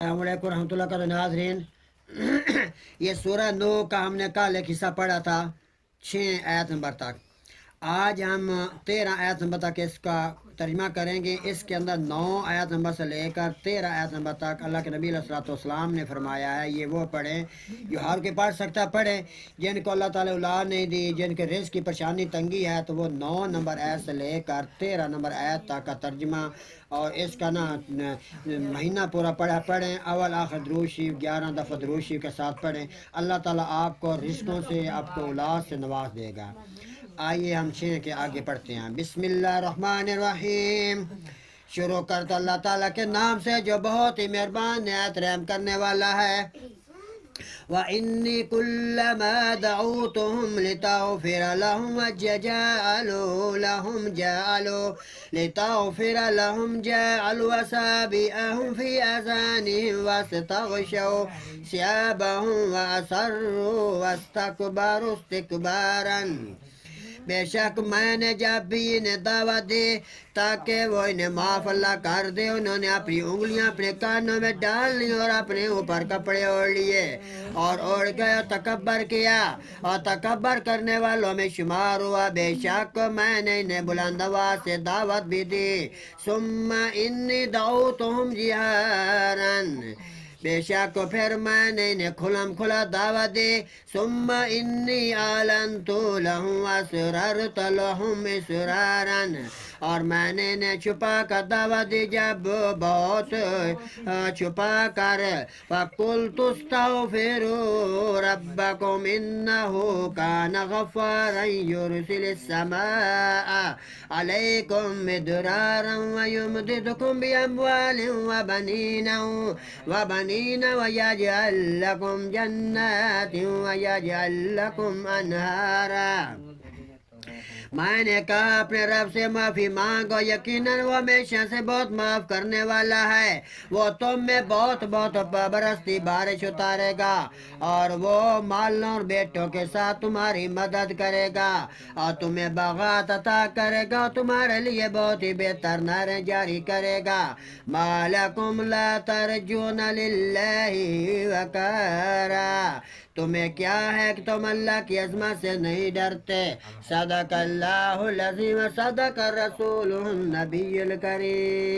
السلام علیکم ورحمۃ اللہ کا ناظرین یہ سورہ نو کا ہم نے کل ایک حصہ پڑھا تھا 6 آیت نمبر تک۔ آج ہم 13 آیت نمبر تک اس کا ترجمہ کریں گے۔ اس کے اندر 9 آیت نمبر سے لے کر 13 آیت نمبر تک اللہ کے نبی علیہ الصلوۃ والسلام نے فرمایا ہے یہ وہ پڑھیں جو ہر کوئی پڑھ سکتا پڑھیں، جن کو اللہ تعالیٰ اولاد نہیں دی، جن کے رزق کی پریشانی تنگی ہے، تو وہ 9 نمبر آیت سے لے کر 13 نمبر آیت تک کا ترجمہ اور اس کا مہینہ پورا پڑھیں۔ اول آخر درود شریف 11 دفعہ درود شریف کے ساتھ پڑھیں۔ اللہ تعالیٰ آپ کو رزقوں سے، آپ کو اولاد سے نواز دے گا۔ آئیے ہم 6 کے آگے پڑھتے ہیں۔ بسم اللہ الرحمن الرحیم۔ شروع کرتا اللہ تعالیٰ کے نام سے جو بہت ہی مہربان نہایت رحم کرنے والا ہے۔ وَإِنِّي كُلَّمَا دَعَوْتُهُمْ لِتَغْفِرَ لَهُمْ جَعَلُوا أَصَابِعَهُمْ فِي آذَانِهِمْ وَاسْتَغْشَوْا ثِيَابَهُمْ وَأَصَرُّوا وَاسْتَكْبَرُوا اسْتِكْبَارًا۔ بے شک میں نے جب بھی انہیں دعوت دی تاکہ وہ انہیں معاف اللہ کر دے، انہوں نے اپنی انگلیاں اپنے کانوں میں ڈال لی اور اپنے اوپر کپڑے اوڑھ لیے اور اوڑھ گئے اور تکبر کیا اور تکبر کرنے والوں میں شمار ہوا۔ بے شک میں نے انہیں بلند آواز سے دعوت بھی دی۔ ثم انی دعوتہم جہارا، بے شک پھر میں نے انہیں کھلم کھلا دعوت دی۔ ثم انی اعلنت لہم واسررت لہم اسرارا، اور میں نے انہیں چھپا کر دعوت دی جب بہت چھپا کر۔ فَقُلْتُ اسْتَغْفِرُوا رَبَّكُمْ إِنَّهُ كَانَ غَفَّارًا يُرْسِلِ السَّمَاءَ عَلَيْكُمْ مِدْرَارًا وَيُمْدِدْكُمْ بِأَمْوَالٍ وَبَنِينَ وَيَجْعَلْ لَكُمْ جَنَّاتٍ وَيَجْعَلْ لَكُمْ أَنْهَارًا۔ میں نے کہا اپنے رب سے معافی مانگو، یقیناً وہ ہمیشہ سے بہت معاف کرنے والا ہے، وہ تم میں بہت بہت برستی بارش اتارے گا اور وہ مالوں اور بیٹوں کے ساتھ تمہاری مدد کرے گا اور تمہیں باغات عطا کرے گا، تمہارے لیے بہت ہی بہتر نہریں جاری کرے گا۔ ما لکم لا ترجون للہ وقارا، تمہیں کیا ہے کہ تم اللہ کی عظمت سے نہیں ڈرتے۔ صدق اللہ العظیم، صدق الرسول النبی الکریم۔